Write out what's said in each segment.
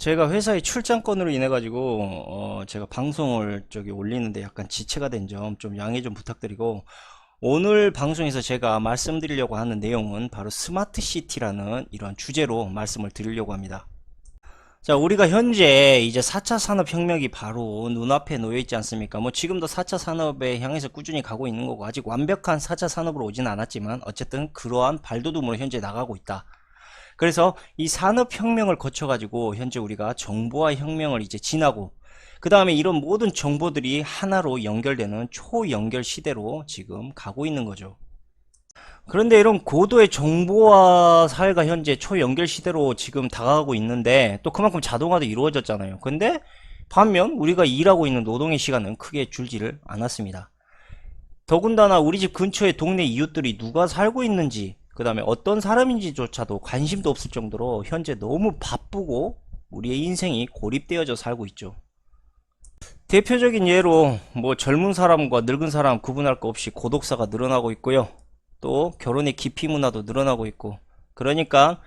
제가 회사에 출장권으로 인해 가지고 제가 방송을 올리는데 약간 지체가 된 점 좀 양해 좀 부탁드리고, 오늘 방송에서 제가 말씀드리려고 하는 내용은 바로 스마트 시티라는 이런 주제로 말씀을 드리려고 합니다. 자, 우리가 현재 이제 4차 산업혁명이 바로 눈앞에 놓여 있지 않습니까? 뭐 지금도 4차 산업에 향해서 꾸준히 가고 있는 거고, 아직 완벽한 4차 산업으로 오진 않았지만 어쨌든 그러한 발돋움으로 현재 나가고 있다. 그래서 이 산업혁명을 거쳐가지고 현재 우리가 정보화 혁명을 이제 지나고, 그 다음에 이런 모든 정보들이 하나로 연결되는 초연결 시대로 지금 가고 있는 거죠. 그런데 이런 고도의 정보화 사회가 현재 초연결 시대로 지금 다가가고 있는데, 또 그만큼 자동화도 이루어졌잖아요. 근데 반면 우리가 일하고 있는 노동의 시간은 크게 줄지를 않았습니다. 더군다나 우리 집 근처에 동네 이웃들이 누가 살고 있는지, 그 다음에 어떤 사람인지조차도 관심도 없을 정도로 현재 너무 바쁘고 우리의 인생이 고립되어져 살고 있죠. 대표적인 예로 뭐 젊은 사람과 늙은 사람 구분할 거 없이 고독사가 늘어나고 있고요. 또 결혼의 기피 문화도 늘어나고 있고, 그러니까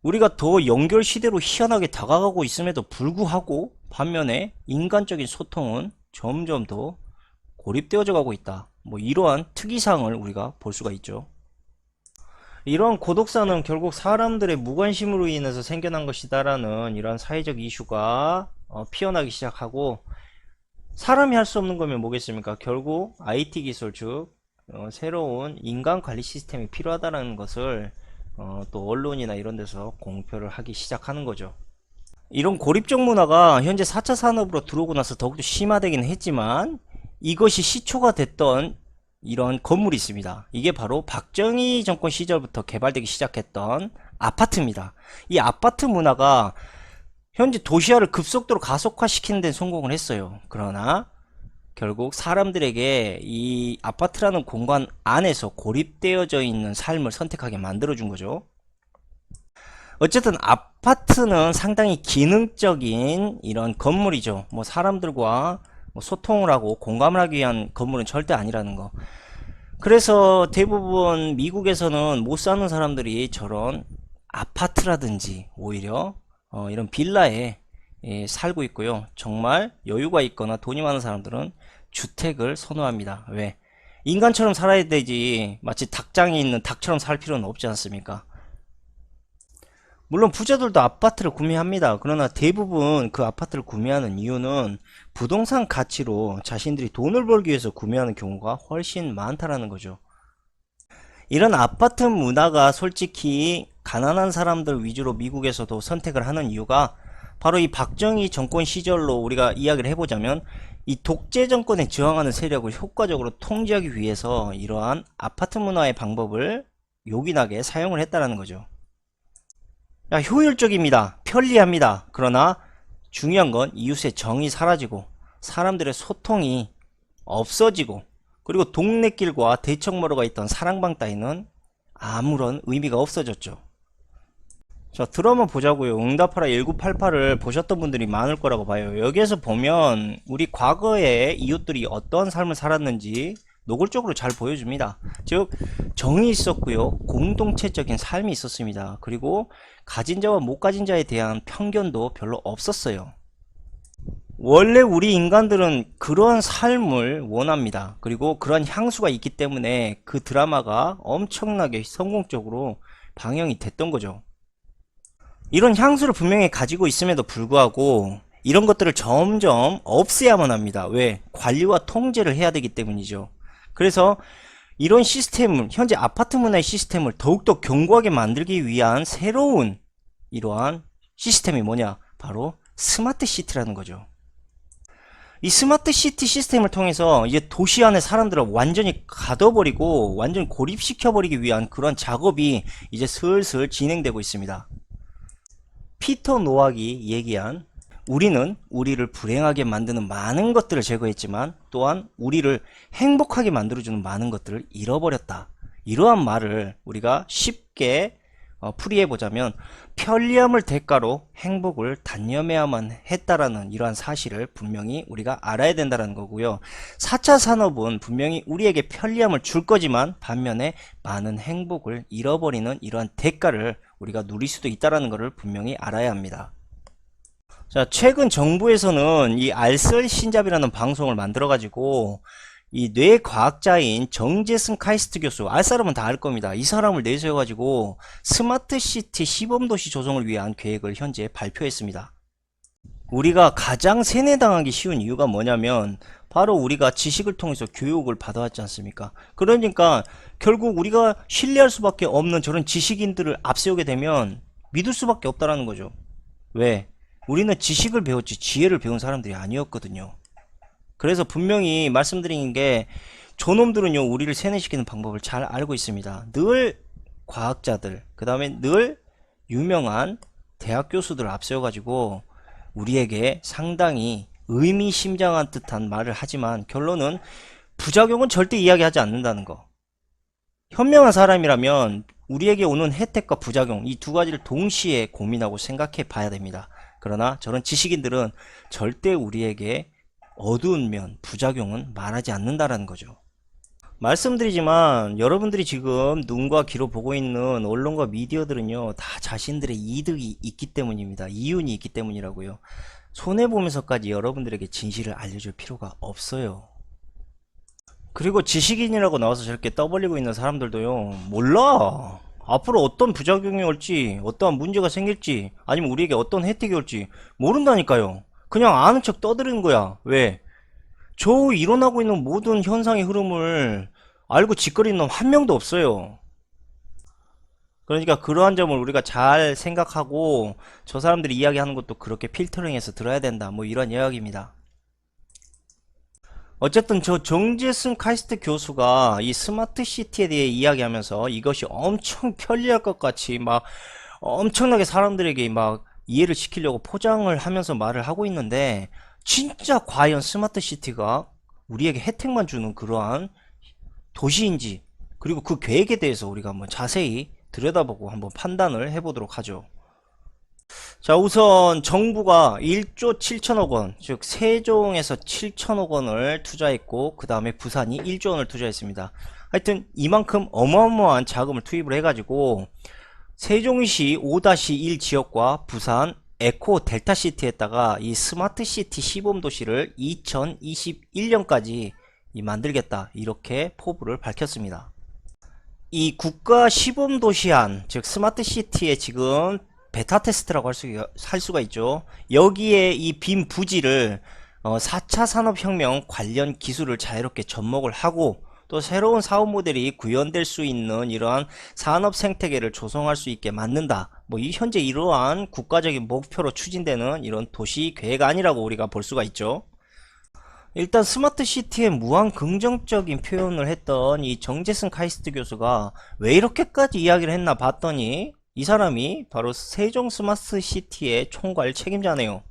우리가 더 연결 시대로 희한하게 다가가고 있음에도 불구하고 반면에 인간적인 소통은 점점 더 고립되어져 가고 있다. 뭐 이러한 특이사항을 우리가 볼 수가 있죠. 이런 고독사는 결국 사람들의 무관심으로 인해서 생겨난 것이다라는 이런 사회적 이슈가 피어나기 시작하고, 사람이 할 수 없는 거면 뭐겠습니까? 결국 IT 기술, 즉 새로운 인간 관리 시스템이 필요하다는 것을 또 언론이나 이런 데서 공표를 하기 시작하는 거죠. 이런 고립적 문화가 현재 4차 산업으로 들어오고 나서 더욱더 심화되긴 했지만, 이것이 시초가 됐던 이런 건물이 있습니다. 이게 바로 박정희 정권 시절부터 개발되기 시작했던 아파트입니다. 이 아파트 문화가 현재 도시화를 급속도로 가속화시키는 데 성공을 했어요. 그러나 결국 사람들에게 이 아파트라는 공간 안에서 고립되어져 있는 삶을 선택하게 만들어준 거죠. 어쨌든 아파트는 상당히 기능적인 이런 건물이죠. 뭐 사람들과 소통을 하고 공감을 하기 위한 건물은 절대 아니라는 거. 그래서 대부분 미국에서는 못 사는 사람들이 저런 아파트라든지 오히려 이런 빌라에 살고 있고요. 정말 여유가 있거나 돈이 많은 사람들은 주택을 선호합니다. 왜? 인간처럼 살아야 되지, 마치 닭장에 있는 닭처럼 살 필요는 없지 않습니까? 물론 부자들도 아파트를 구매합니다. 그러나 대부분 그 아파트를 구매하는 이유는 부동산 가치로 자신들이 돈을 벌기 위해서 구매하는 경우가 훨씬 많다라는 거죠. 이런 아파트 문화가 솔직히 가난한 사람들 위주로 미국에서도 선택을 하는 이유가 바로 이 박정희 정권 시절로 우리가 이야기를 해보자면, 이 독재 정권에 저항하는 세력을 효과적으로 통제하기 위해서 이러한 아파트 문화의 방법을 요긴하게 사용을 했다는 거죠. 야, 효율적입니다. 편리합니다. 그러나 중요한 건 이웃의 정이 사라지고 사람들의 소통이 없어지고, 그리고 동네길과 대청마루가 있던 사랑방 따위는 아무런 의미가 없어졌죠. 자, 드라마 보자고요. 응답하라 1988을 보셨던 분들이 많을 거라고 봐요. 여기에서 보면 우리 과거에 이웃들이 어떤 삶을 살았는지 노골적으로 잘 보여줍니다. 즉 정이 있었고요, 공동체적인 삶이 있었습니다. 그리고 가진 자와 못 가진 자에 대한 편견도 별로 없었어요. 원래 우리 인간들은 그런 삶을 원합니다. 그리고 그런 향수가 있기 때문에 그 드라마가 엄청나게 성공적으로 방영이 됐던 거죠. 이런 향수를 분명히 가지고 있음에도 불구하고 이런 것들을 점점 없애야만 합니다. 왜? 관리와 통제를 해야 되기 때문이죠. 그래서 이런 시스템을, 현재 아파트 문화의 시스템을 더욱더 견고하게 만들기 위한 새로운 이러한 시스템이 뭐냐? 바로 스마트 시티라는 거죠. 이 스마트 시티 시스템을 통해서 이제 도시 안에 사람들을 완전히 가둬버리고 완전히 고립시켜버리기 위한 그런 작업이 이제 슬슬 진행되고 있습니다. 피터 노악이 얘기한, 우리는 우리를 불행하게 만드는 많은 것들을 제거했지만 또한 우리를 행복하게 만들어주는 많은 것들을 잃어버렸다. 이러한 말을 우리가 쉽게 풀이해보자면, 편리함을 대가로 행복을 단념해야만 했다라는 이러한 사실을 분명히 우리가 알아야 된다는 거고요. 4차 산업은 분명히 우리에게 편리함을 줄 거지만 반면에 많은 행복을 잃어버리는 이러한 대가를 우리가 누릴 수도 있다는 것을 분명히 알아야 합니다. 자, 최근 정부에서는 이 알쓸 신잡이라는 방송을 만들어 가지고 이 뇌과학자인 정재승 카이스트 교수, 알 사람은 다 알 겁니다. 이 사람을 내세워 가지고 스마트 시티 시범도시 조성을 위한 계획을 현재 발표했습니다. 우리가 가장 세뇌당하기 쉬운 이유가 뭐냐면 바로 우리가 지식을 통해서 교육을 받아왔지 않습니까? 그러니까 결국 우리가 신뢰할 수밖에 없는 저런 지식인들을 앞세우게 되면 믿을 수밖에 없다라는 거죠. 왜? 우리는 지식을 배웠지 지혜를 배운 사람들이 아니었거든요. 그래서 분명히 말씀드린 게 저놈들은요, 우리를 세뇌시키는 방법을 잘 알고 있습니다. 늘 과학자들, 그 다음에 늘 유명한 대학 교수들을 앞세워가지고 우리에게 상당히 의미심장한 듯한 말을 하지만 결론은 부작용은 절대 이야기하지 않는다는 거. 현명한 사람이라면 우리에게 오는 혜택과 부작용, 이 두 가지를 동시에 고민하고 생각해 봐야 됩니다. 그러나 저런 지식인들은 절대 우리에게 어두운 면, 부작용은 말하지 않는다라는 거죠. 말씀드리지만 여러분들이 지금 눈과 귀로 보고 있는 언론과 미디어들은요, 다 자신들의 이득이 있기 때문입니다. 이윤이 있기 때문이라고요. 손해보면서까지 여러분들에게 진실을 알려줄 필요가 없어요. 그리고 지식인이라고 나와서 저렇게 떠벌리고 있는 사람들도요, 몰라. 앞으로 어떤 부작용이 올지, 어떠한 문제가 생길지, 아니면 우리에게 어떤 혜택이 올지 모른다니까요. 그냥 아는 척 떠드는 거야. 왜? 저 일어나고 있는 모든 현상의 흐름을 알고 짓거리는 놈 한 명도 없어요. 그러니까 그러한 점을 우리가 잘 생각하고 저 사람들이 이야기하는 것도 그렇게 필터링해서 들어야 된다, 뭐 이런 이야기입니다. 어쨌든 저 정재승 카이스트 교수가 이 스마트 시티에 대해 이야기하면서 이것이 엄청 편리할 것 같이 막 엄청나게 사람들에게 막 이해를 시키려고 포장을 하면서 말을 하고 있는데, 진짜 과연 스마트 시티가 우리에게 혜택만 주는 그러한 도시인지, 그리고 그 계획에 대해서 우리가 한번 자세히 들여다보고 한번 판단을 해보도록 하죠. 자, 우선 정부가 1조 7천억 원, 즉 세종에서 7천억 원을 투자했고 그 다음에 부산이 1조 원을 투자했습니다. 하여튼 이만큼 어마어마한 자금을 투입을 해가지고 세종시 5-1 지역과 부산 에코 델타시티에다가 이 스마트시티 시범도시를 2021년까지 만들겠다, 이렇게 포부를 밝혔습니다. 이 국가 시범도시안, 즉 스마트시티의 지금 베타 테스트라고 할 수가 있죠. 여기에 이 빈 부지를 4차 산업혁명 관련 기술을 자유롭게 접목을 하고 또 새로운 사업 모델이 구현될 수 있는 이러한 산업 생태계를 조성할 수 있게 만든다, 뭐 이 현재 이러한 국가적인 목표로 추진되는 이런 도시 계획안이라고 우리가 볼 수가 있죠. 일단 스마트 시티에 무한 긍정적인 표현을 했던 이 정재승 카이스트 교수가 왜 이렇게까지 이야기를 했나 봤더니 이 사람이 바로 세종 스마트 시티의 총괄 책임자네요.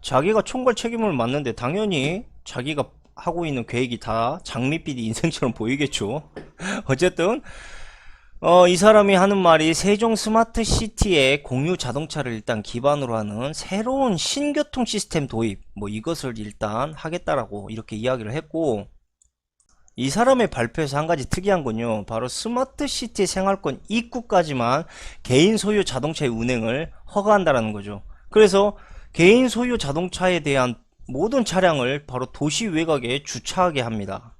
자기가 총괄 책임을 맡는데 당연히 자기가 하고 있는 계획이 다 장밋빛 인생처럼 보이겠죠. 어쨌든 이 사람이 하는 말이 세종 스마트 시티의 공유 자동차를 일단 기반으로 하는 새로운 신교통 시스템 도입, 뭐 이것을 일단 하겠다라고 이렇게 이야기를 했고, 이 사람의 발표에서 한 가지 특이한 건요, 바로 스마트 시티 생활권 입구까지만 개인 소유 자동차의 운행을 허가한다라는 거죠. 그래서 개인 소유 자동차에 대한 모든 차량을 바로 도시 외곽에 주차하게 합니다.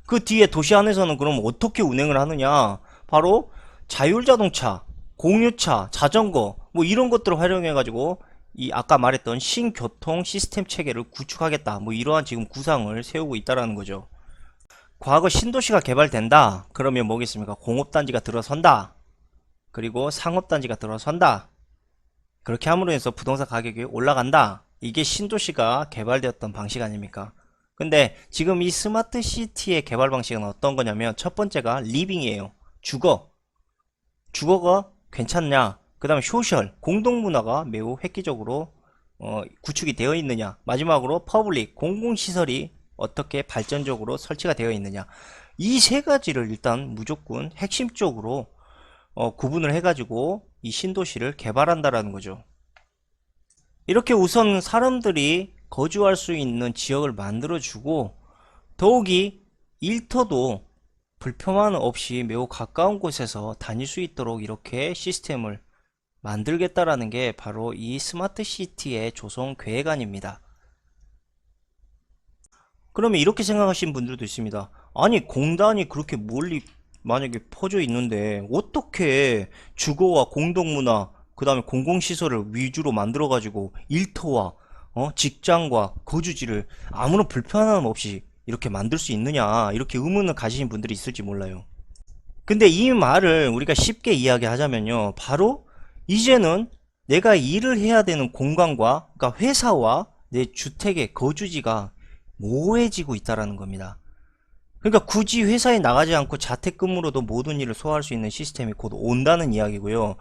그 뒤에 도시 안에서는 그럼 어떻게 운행을 하느냐, 바로 자율자동차, 공유차, 자전거 뭐 이런 것들을 활용해 가지고 이 아까 말했던 신교통 시스템 체계를 구축하겠다, 뭐 이러한 지금 구상을 세우고 있다라는 거죠. 과거 신도시가 개발된다 그러면 뭐겠습니까? 공업단지가 들어선다, 그리고 상업단지가 들어선다, 그렇게 함으로 해서 부동산 가격이 올라간다, 이게 신도시가 개발되었던 방식 아닙니까? 근데 지금 이 스마트 시티의 개발 방식은 어떤 거냐면, 첫 번째가 리빙이에요. 주거가 괜찮냐, 그 다음에 소셜, 공동문화가 매우 획기적으로 구축이 되어 있느냐, 마지막으로 퍼블릭, 공공시설이 어떻게 발전적으로 설치가 되어 있느냐, 이 세 가지를 일단 무조건 핵심적으로 구분을 해가지고 이 신도시를 개발한다라는 거죠. 이렇게 우선 사람들이 거주할 수 있는 지역을 만들어주고, 더욱이 일터도 불편함 없이 매우 가까운 곳에서 다닐 수 있도록 이렇게 시스템을 만들겠다라는 게 바로 이 스마트 시티의 조성 계획안입니다. 그러면 이렇게 생각하시는 분들도 있습니다. 아니, 공단이 그렇게 멀리 만약에 퍼져 있는데 어떻게 주거와 공동문화, 그 다음에 공공시설을 위주로 만들어 가지고 일터와 직장과 거주지를 아무런 불편함 없이 이렇게 만들 수 있느냐, 이렇게 의문을 가지신 분들이 있을지 몰라요. 근데 이 말을 우리가 쉽게 이야기하자면요, 바로 이제는 내가 일을 해야 되는 공간과, 그러니까 회사와 내 주택의 거주지가 모호해지고 있다라는 겁니다. 그러니까 굳이 회사에 나가지 않고 자택근무로도 모든 일을 소화할 수 있는 시스템이 곧 온다는 이야기고요.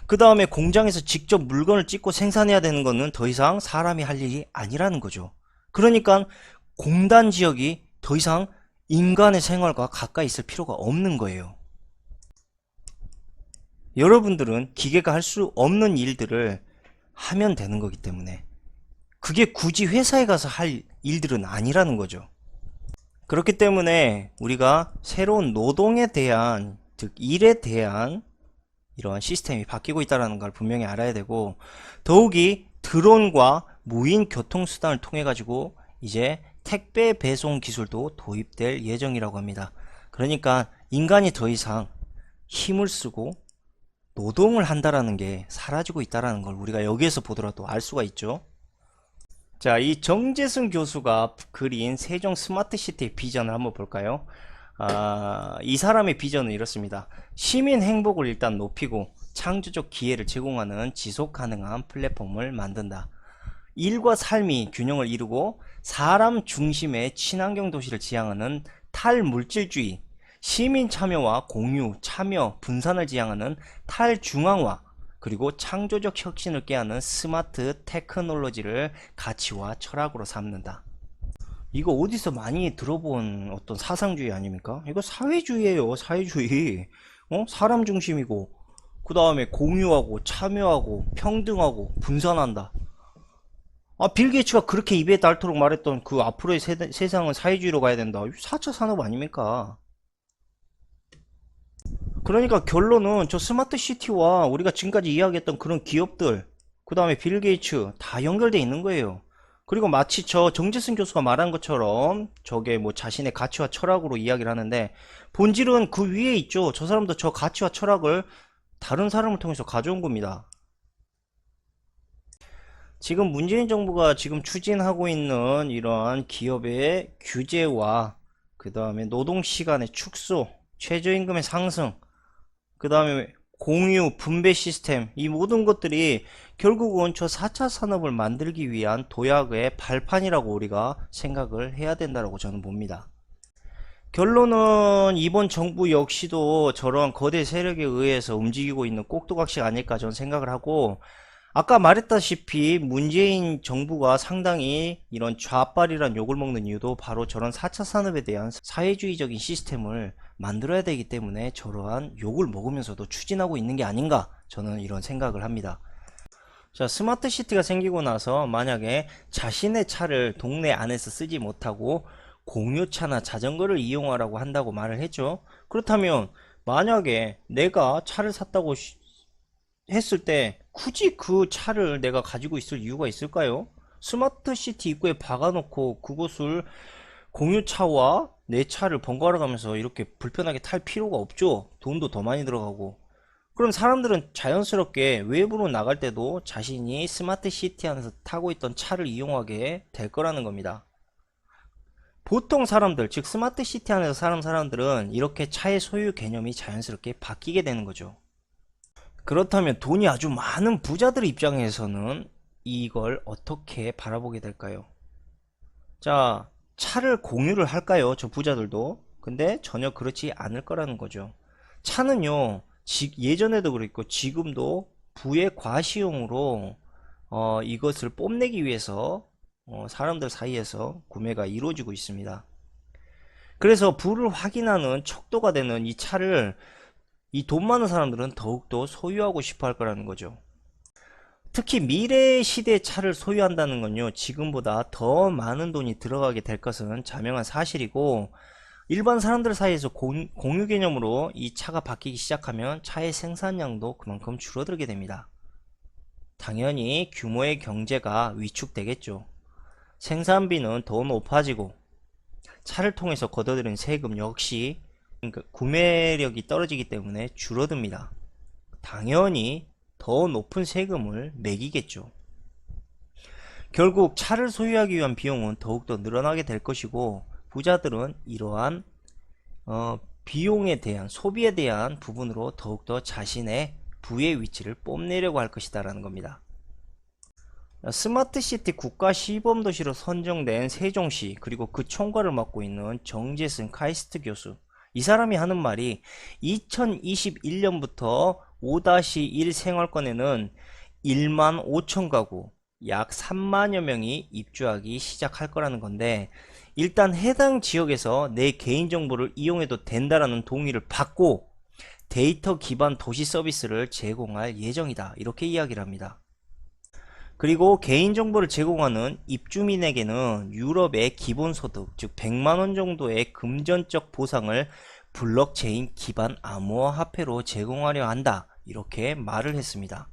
그 다음에 공장에서 직접 물건을 찍고 생산해야 되는 거는 더 이상 사람이 할 일이 아니라는 거죠. 그러니까 공단 지역이 더 이상 인간의 생활과 가까이 있을 필요가 없는 거예요. 여러분들은 기계가 할 수 없는 일들을 하면 되는 거기 때문에 그게 굳이 회사에 가서 할 일들은 아니라는 거죠. 그렇기 때문에 우리가 새로운 노동에 대한, 즉 일에 대한 이러한 시스템이 바뀌고 있다는 걸 분명히 알아야 되고, 더욱이 드론과 무인 교통수단을 통해 가지고 이제 택배 배송 기술도 도입될 예정이라고 합니다. 그러니까 인간이 더 이상 힘을 쓰고 노동을 한다라는 게 사라지고 있다는 걸 우리가 여기에서 보더라도 알 수가 있죠. 자, 이 정재승 교수가 그린 세종 스마트시티의 비전을 한번 볼까요? 이 사람의 비전은 이렇습니다. 시민 행복을 일단 높이고 창조적 기회를 제공하는 지속 가능한 플랫폼을 만든다. 일과 삶이 균형을 이루고 사람 중심의 친환경 도시를 지향하는 탈물질주의, 시민 참여와 공유, 참여, 분산을 지향하는 탈중앙화, 그리고 창조적 혁신을 꾀하는 스마트 테크놀로지를 가치와 철학으로 삼는다. 이거 어디서 많이 들어본 어떤 사상주의 아닙니까? 이거 사회주의예요, 사회주의. 사람 중심이고, 그 다음에 공유하고, 참여하고, 평등하고, 분산한다. 빌 게이츠가 그렇게 입에 닳도록 말했던 그 앞으로의 세상은 사회주의로 가야 된다. 4차 산업 아닙니까? 그러니까 결론은 저 스마트 시티와 우리가 지금까지 이야기했던 그런 기업들, 그 다음에 빌 게이츠 다 연결돼 있는 거예요. 그리고 마치 저 정재승 교수가 말한 것처럼 저게 뭐 자신의 가치와 철학으로 이야기를 하는데 본질은 그 위에 있죠. 저 사람도 저 가치와 철학을 다른 사람을 통해서 가져온 겁니다. 지금 문재인 정부가 지금 추진하고 있는 이러한 기업의 규제와 그 다음에 노동시간의 축소, 최저임금의 상승, 그 다음에 공유, 분배 시스템, 이 모든 것들이 결국은 저 4차 산업을 만들기 위한 도약의 발판이라고 우리가 생각을 해야 된다고 저는 봅니다. 결론은 이번 정부 역시도 저런 거대 세력에 의해서 움직이고 있는 꼭두각시가 아닐까 저는 생각을 하고, 아까 말했다시피 문재인 정부가 상당히 이런 좌빨이란 욕을 먹는 이유도 바로 저런 4차 산업에 대한 사회주의적인 시스템을 만들어야 되기 때문에 저러한 욕을 먹으면서도 추진하고 있는 게 아닌가, 저는 이런 생각을 합니다. 자, 스마트 시티가 생기고 나서 만약에 자신의 차를 동네 안에서 쓰지 못하고 공유차나 자전거를 이용하라고 한다고 말을 했죠. 그렇다면 만약에 내가 차를 샀다고 했을 때 굳이 그 차를 내가 가지고 있을 이유가 있을까요? 스마트 시티 입구에 박아놓고 그곳을 공유차와 내 차를 번갈아 가면서 이렇게 불편하게 탈 필요가 없죠. 돈도 더 많이 들어가고. 그럼 사람들은 자연스럽게 외부로 나갈 때도 자신이 스마트 시티 안에서 타고 있던 차를 이용하게 될 거라는 겁니다. 보통 사람들, 즉 스마트 시티 안에서 사는 사람들은 이렇게 차의 소유 개념이 자연스럽게 바뀌게 되는 거죠. 그렇다면 돈이 아주 많은 부자들 입장에서는 이걸 어떻게 바라보게 될까요? 자, 차를 공유를 할까요? 저 부자들도. 근데 전혀 그렇지 않을 거라는 거죠. 차는요, 예전에도 그랬고 지금도 부의 과시용으로 이것을 뽐내기 위해서 사람들 사이에서 구매가 이루어지고 있습니다. 그래서 부를 확인하는 척도가 되는 이 차를 이 돈 많은 사람들은 더욱더 소유하고 싶어 할 거라는 거죠. 특히 미래 시대의 차를 소유한다는 건요, 지금보다 더 많은 돈이 들어가게 될 것은 자명한 사실이고, 일반 사람들 사이에서 공유 개념으로 이 차가 바뀌기 시작하면 차의 생산량도 그만큼 줄어들게 됩니다. 당연히 규모의 경제가 위축되겠죠. 생산비는 더 높아지고 차를 통해서 걷어들인 세금 역시 그러니까 구매력이 떨어지기 때문에 줄어듭니다. 당연히 더 높은 세금을 매기겠죠. 결국 차를 소유하기 위한 비용은 더욱더 늘어나게 될 것이고 부자들은 이러한 비용에 대한 소비에 대한 부분으로 더욱더 자신의 부의 위치를 뽐내려고 할 것이다 라는 겁니다. 스마트시티 국가 시범도시로 선정된 세종시 그리고 그 총괄을 맡고 있는 정재승 카이스트 교수, 이 사람이 하는 말이 2021년부터 5-1 생활권에는 1만 5천 가구 약 3만여 명이 입주하기 시작할 거라는 건데, 일단 해당 지역에서 내 개인정보를 이용해도 된다라는 동의를 받고 데이터 기반 도시 서비스를 제공할 예정이다, 이렇게 이야기를 합니다. 그리고 개인정보를 제공하는 입주민에게는 유럽의 기본소득, 즉 100만원 정도의 금전적 보상을 블록체인 기반 암호화폐로 제공하려 한다, 이렇게 말을 했습니다.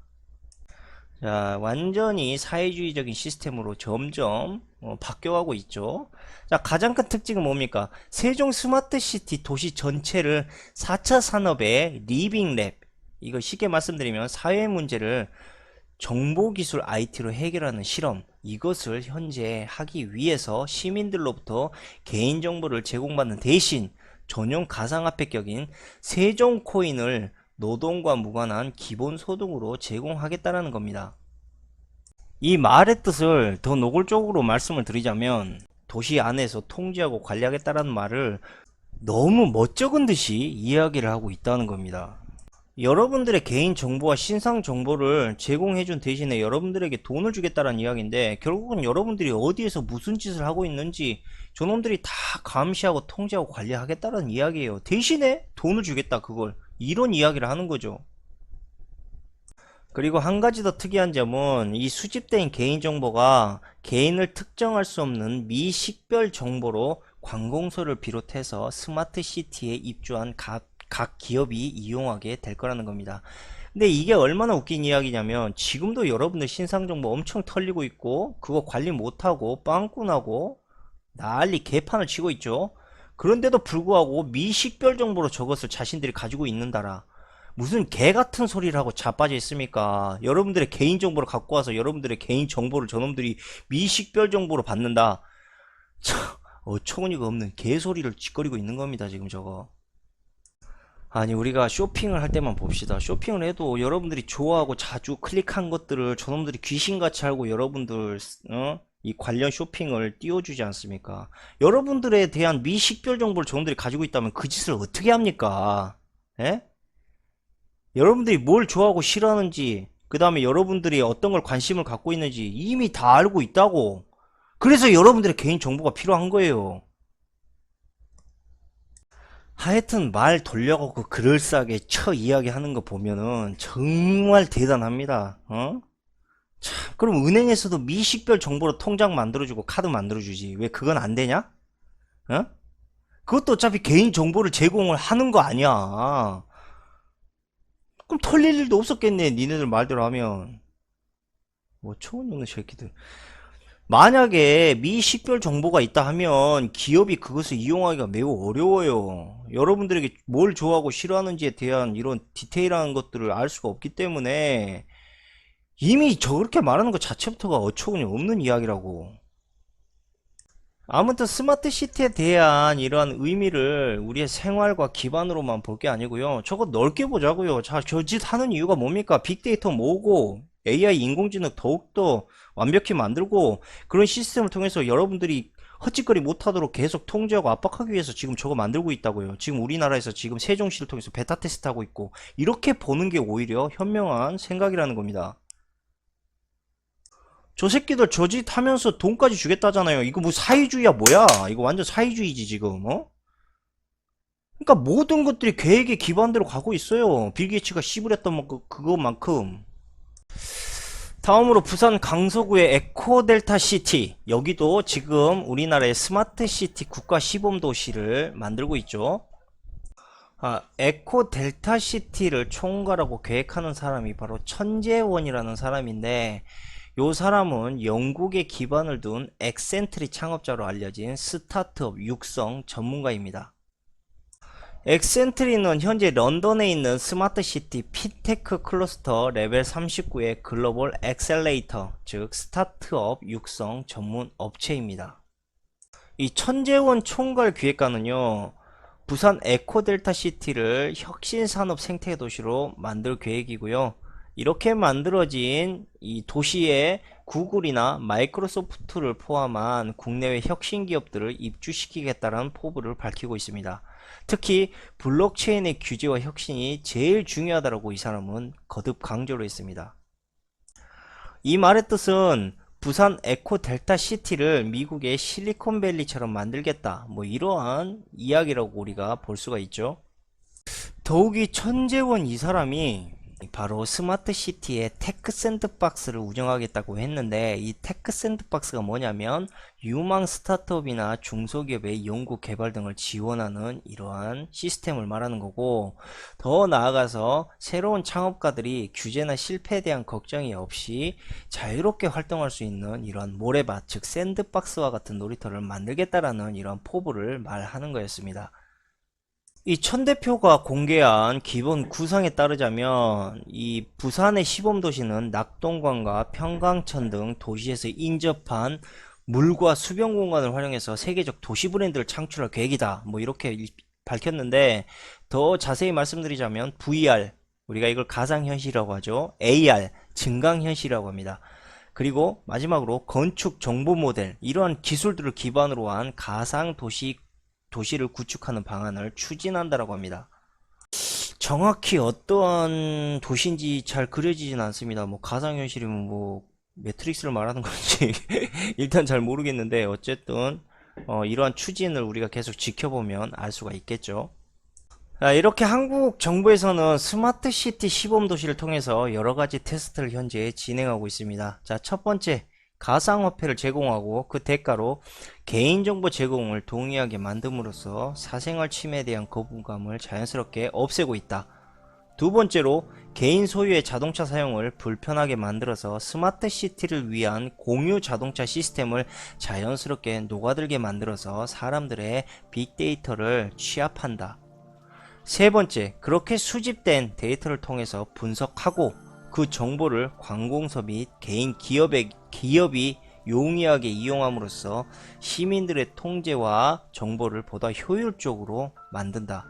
자, 완전히 사회주의적인 시스템으로 점점 바뀌어가고 있죠. 자, 가장 큰 특징은 뭡니까? 세종 스마트시티 도시 전체를 4차 산업의 리빙랩, 이거 쉽게 말씀드리면 사회 문제를 정보기술 IT로 해결하는 실험, 이것을 현재 하기 위해서 시민들로부터 개인정보를 제공받는 대신 전용 가상화폐격인 세종코인을 노동과 무관한 기본소득으로 제공하겠다는 겁니다. 이 말의 뜻을 더 노골적으로 말씀을 드리자면 도시 안에서 통제하고 관리하겠다는 말을 너무 멋쩍은 듯이 이야기를 하고 있다는 겁니다. 여러분들의 개인정보와 신상정보를 제공해준 대신에 여러분들에게 돈을 주겠다는 이야기인데, 결국은 여러분들이 어디에서 무슨 짓을 하고 있는지 저놈들이 다 감시하고 통제하고 관리하겠다는 이야기예요. 대신에 돈을 주겠다, 그걸. 이런 이야기를 하는 거죠. 그리고 한 가지 더 특이한 점은 이 수집된 개인정보가 개인을 특정할 수 없는 미식별 정보로 관공서를 비롯해서 스마트시티에 입주한 각 기업이 이용하게 될 거라는 겁니다. 근데 이게 얼마나 웃긴 이야기냐면, 지금도 여러분들 신상정보 엄청 털리고 있고 그거 관리 못하고 빵꾸나고 난리 개판을 치고 있죠. 그런데도 불구하고 미식별 정보로 저것을 자신들이 가지고 있는다라. 무슨 개같은 소리를 하고 자빠져 있습니까? 여러분들의 개인정보를 갖고 와서 여러분들의 개인정보를 저놈들이 미식별 정보로 받는다. 참 어처구니가 없는 개소리를 짓거리고 있는 겁니다, 지금 저거. 아니, 우리가 쇼핑을 할 때만 봅시다. 쇼핑을 해도 여러분들이 좋아하고 자주 클릭한 것들을 저놈들이 귀신같이 알고 여러분들 이 관련 쇼핑을 띄워주지 않습니까? 여러분들에 대한 미식별 정보를 저놈들이 가지고 있다면 그 짓을 어떻게 합니까? 예? 여러분들이 뭘 좋아하고 싫어하는지, 그 다음에 여러분들이 어떤 걸 관심을 갖고 있는지 이미 다 알고 있다고. 그래서 여러분들의 개인정보가 필요한 거예요. 하여튼 말 돌려갖고 그럴싸하게 이야기하는 거 보면은 정말 대단합니다. 참, 그럼 은행에서도 미식별 정보로 통장 만들어주고 카드 만들어주지, 왜 그건 안 되냐? 그것도 어차피 개인 정보를 제공을 하는 거 아니야. 그럼 털릴 일도 없었겠네, 니네들 말대로 하면. 뭐 초원없는 새끼들. 만약에 미식별 정보가 있다 하면 기업이 그것을 이용하기가 매우 어려워요. 여러분들에게 뭘 좋아하고 싫어하는지에 대한 이런 디테일한 것들을 알 수가 없기 때문에 이미 저렇게 말하는 것 자체부터가 어처구니 없는 이야기라고. 아무튼 스마트시티에 대한 이러한 의미를 우리의 생활과 기반으로만 볼 게 아니고요, 저거 넓게 보자고요. 자, 저 짓 하는 이유가 뭡니까? 빅데이터 모으고 AI 인공지능 더욱더 완벽히 만들고 그런 시스템을 통해서 여러분들이 헛짓거리 못하도록 계속 통제하고 압박하기 위해서 지금 저거 만들고 있다고요. 지금 우리나라에서 지금 세종시를 통해서 베타 테스트하고 있고, 이렇게 보는 게 오히려 현명한 생각이라는 겁니다. 저 새끼들 저 짓 하면서 돈까지 주겠다잖아요. 이거 뭐 사회주의야 뭐야? 이거 완전 사회주의지 지금. 그러니까 모든 것들이 계획의 기반대로 가고 있어요. 빌 게이츠가 씨부렸던 그것만큼. 다음으로 부산 강서구의 에코델타 시티, 여기도 지금 우리나라의 스마트시티 국가 시범도시를 만들고 있죠. 에코 델타 시티를 총괄하고 계획하는 사람이 바로 천재원이라는 사람인데, 요 사람은 영국에 기반을 둔 엑센트리 창업자로 알려진 스타트업 육성 전문가입니다. 엑센트리는 현재 런던에 있는 스마트시티 핀테크 클러스터 레벨 39의 글로벌 엑셀레이터, 즉 스타트업 육성 전문 업체입니다. 이 천재원 총괄 기획관은요, 부산 에코델타 시티를 혁신산업 생태 도시로 만들 계획이고요. 이렇게 만들어진 이 도시에 구글이나 마이크로소프트를 포함한 국내외 혁신 기업들을 입주시키겠다는 포부를 밝히고 있습니다. 특히 블록체인의 규제와 혁신이 제일 중요하다고 이 사람은 거듭 강조를 했습니다. 이 말의 뜻은 부산 에코 델타 시티를 미국의 실리콘밸리처럼 만들겠다, 뭐 이러한 이야기라고 우리가 볼 수가 있죠. 더욱이 천재원 이 사람이 바로 스마트 시티의 테크 샌드박스를 운영하겠다고 했는데, 이 테크 샌드박스가 뭐냐면 유망 스타트업이나 중소기업의 연구 개발 등을 지원하는 이러한 시스템을 말하는 거고, 더 나아가서 새로운 창업가들이 규제나 실패에 대한 걱정이 없이 자유롭게 활동할 수 있는 이러한 모래밭, 즉 샌드박스와 같은 놀이터를 만들겠다라는 이러한 포부를 말하는 거였습니다. 이 천 대표가 공개한 기본 구상에 따르자면 이 부산의 시범도시는 낙동강과 평강천 등 도시에서 인접한 물과 수변 공간을 활용해서 세계적 도시 브랜드를 창출할 계획이다, 뭐 이렇게 밝혔는데, 더 자세히 말씀드리자면 VR, 우리가 이걸 가상현실이라고 하죠. AR, 증강현실이라고 합니다. 그리고 마지막으로 건축 정보 모델, 이러한 기술들을 기반으로 한 가상 도시를 구축하는 방안을 추진한다라고 합니다. 정확히 어떠한 도시인지 잘 그려지진 않습니다. 뭐 가상현실이면 뭐 매트릭스를 말하는 건지 일단 잘 모르겠는데, 어쨌든 이러한 추진을 우리가 계속 지켜보면 알 수가 있겠죠. 이렇게 한국 정부에서는 스마트 시티 시범도시를 통해서 여러가지 테스트를 현재 진행하고 있습니다. 자, 첫 번째, 가상화폐를 제공하고 그 대가로 개인정보 제공을 동의하게 만듦으로써 사생활 침해에 대한 거부감을 자연스럽게 없애고 있다. 두 번째로, 개인 소유의 자동차 사용을 불편하게 만들어서 스마트 시티를 위한 공유 자동차 시스템을 자연스럽게 녹아들게 만들어서 사람들의 빅데이터를 취합한다. 세 번째, 그렇게 수집된 데이터를 통해서 분석하고 그 정보를 관공서 및 개인 기업이 용이하게 이용함으로써 시민들의 통제와 정보를 보다 효율적으로 만든다.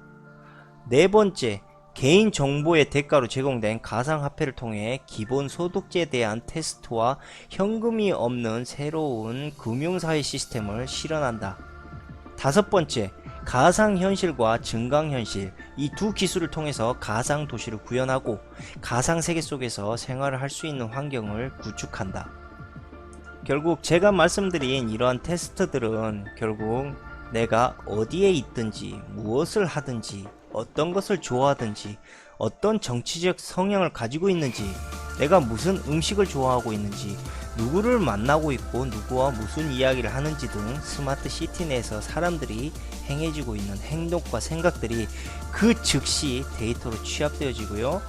네 번째, 개인 정보의 대가로 제공된 가상화폐를 통해 기본소득제에 대한 테스트와 현금이 없는 새로운 금융사회 시스템을 실현한다. 다섯 번째, 가상현실과 증강현실, 이 두 기술을 통해서 가상도시를 구현하고 가상세계 속에서 생활을 할 수 있는 환경을 구축한다. 결국 제가 말씀드린 이러한 테스트들은 결국 내가 어디에 있든지 무엇을 하든지 어떤 것을 좋아하든지 어떤 정치적 성향을 가지고 있는지, 내가 무슨 음식을 좋아하고 있는지, 누구를 만나고 있고 누구와 무슨 이야기를 하는지 등 스마트 시티 내에서 사람들이 행해지고 있는 행동과 생각들이 그 즉시 데이터로 취합되어지고요,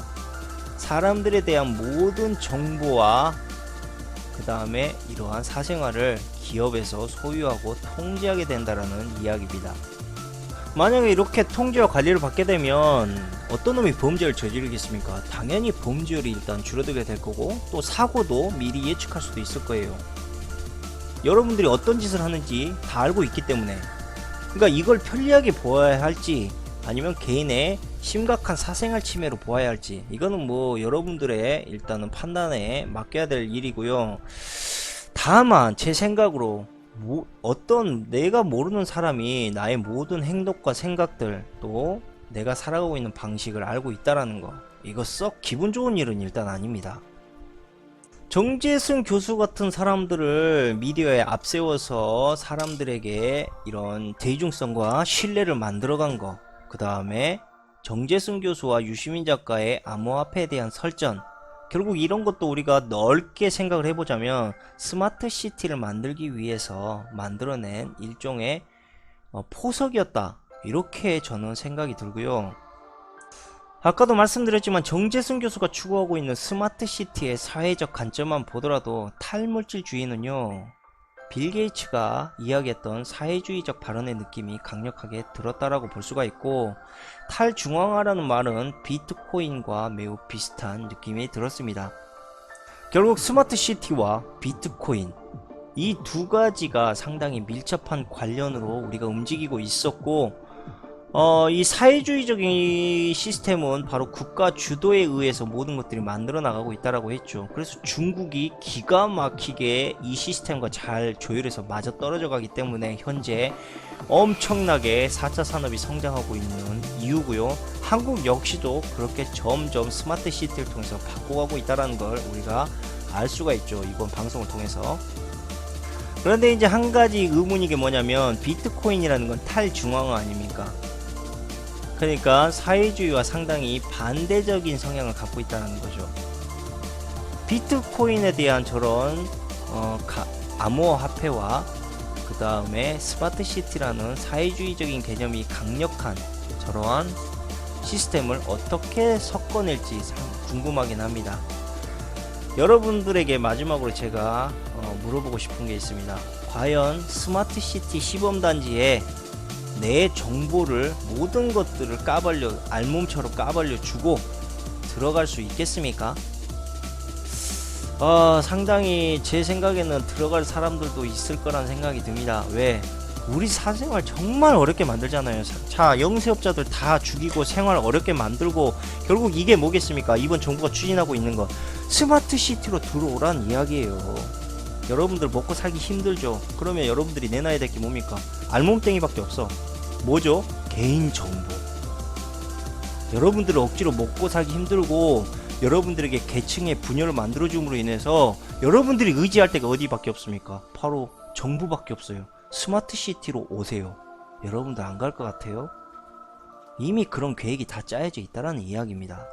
사람들에 대한 모든 정보와 그 다음에 이러한 사생활을 기업에서 소유하고 통제하게 된다는 이야기입니다. 만약에 이렇게 통제와 관리를 받게 되면 어떤 놈이 범죄를 저지르겠습니까? 당연히 범죄율이 일단 줄어들게 될 거고, 또 사고도 미리 예측할 수도 있을 거예요. 여러분들이 어떤 짓을 하는지 다 알고 있기 때문에, 그러니까 이걸 편리하게 보아야 할지 아니면 개인의 심각한 사생활 침해로 보아야 할지, 이거는 뭐 여러분들의 일단은 판단에 맡겨야 될 일이고요. 다만 제 생각으로 어떤 내가 모르는 사람이 나의 모든 행동과 생각들, 또 내가 살아가고 있는 방식을 알고 있다라는 거, 이거 썩 기분 좋은 일은 일단 아닙니다. 정재승 교수 같은 사람들을 미디어에 앞세워서 사람들에게 이런 대중성과 신뢰를 만들어간 거, 그 다음에 정재승 교수와 유시민 작가의 암호화폐에 대한 설전, 결국 이런 것도 우리가 넓게 생각을 해보자면 스마트 시티를 만들기 위해서 만들어낸 일종의 포석이었다, 이렇게 저는 생각이 들고요. 아까도 말씀드렸지만 정재승 교수가 추구하고 있는 스마트시티의 사회적 관점만 보더라도 탈물질주의는요, 빌 게이츠가 이야기했던 사회주의적 발언의 느낌이 강력하게 들었다라고 볼 수가 있고, 탈중앙화라는 말은 비트코인과 매우 비슷한 느낌이 들었습니다. 결국 스마트시티와 비트코인, 이 두 가지가 상당히 밀접한 관련으로 우리가 움직이고 있었고, 이 사회주의적인 시스템은 바로 국가 주도에 의해서 모든 것들이 만들어 나가고 있다라고 했죠. 그래서 중국이 기가 막히게 이 시스템과 잘 조율해서 맞아 떨어져 가기 때문에 현재 엄청나게 4차 산업이 성장하고 있는 이유고요. 한국 역시도 그렇게 점점 스마트 시티를 통해서 바꿔가고 있다는 걸 우리가 알 수가 있죠, 이번 방송을 통해서. 그런데 이제 한 가지 의문이 게 뭐냐면, 비트코인이라는 건 탈중앙화 아닙니까? 그러니까 사회주의와 상당히 반대적인 성향을 갖고 있다는 거죠. 비트코인에 대한 저런 암호화폐와 그 다음에 스마트시티라는 사회주의적인 개념이 강력한 저러한 시스템을 어떻게 섞어낼지 참 궁금하긴 합니다. 여러분들에게 마지막으로 제가 물어보고 싶은 게 있습니다. 과연 스마트시티 시범단지에 내 정보를, 모든 것들을 까발려, 알몸처럼 까발려 주고 들어갈 수 있겠습니까? 상당히 제 생각에는 들어갈 사람들도 있을 거란 생각이 듭니다. 왜? 우리 사생활 정말 어렵게 만들잖아요. 자, 영세업자들 다 죽이고 생활 어렵게 만들고, 결국 이게 뭐겠습니까? 이번 정부가 추진하고 있는 거 스마트시티로 들어오란 이야기예요. 여러분들 먹고 살기 힘들죠? 그러면 여러분들이 내놔야 될 게 뭡니까? 알몸땡이밖에 없어. 뭐죠? 개인정보. 여러분들을 억지로 먹고 살기 힘들고 여러분들에게 계층의 분열을 만들어줌으로 인해서 여러분들이 의지할 데가 어디밖에 없습니까? 바로 정부밖에 없어요. 스마트시티로 오세요. 여러분들 안 갈 것 같아요? 이미 그런 계획이 다 짜여져 있다는 이야기입니다.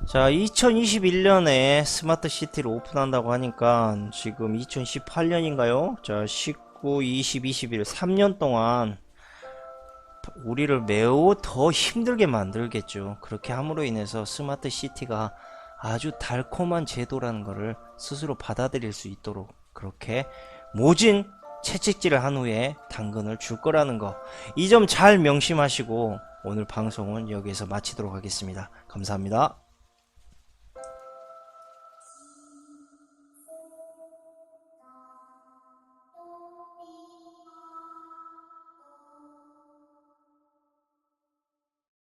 자, 2021년에 스마트시티를 오픈한다고 하니까 지금 2018년인가요? 자, 19, 20, 21 3년 동안 우리를 매우 더 힘들게 만들겠죠. 그렇게 함으로 인해서 스마트시티가 아주 달콤한 제도라는 것을 스스로 받아들일 수 있도록 그렇게 모진 채찍질을 한 후에 당근을 줄 거라는 거, 이 점 잘 명심하시고 오늘 방송은 여기에서 마치도록 하겠습니다. 감사합니다.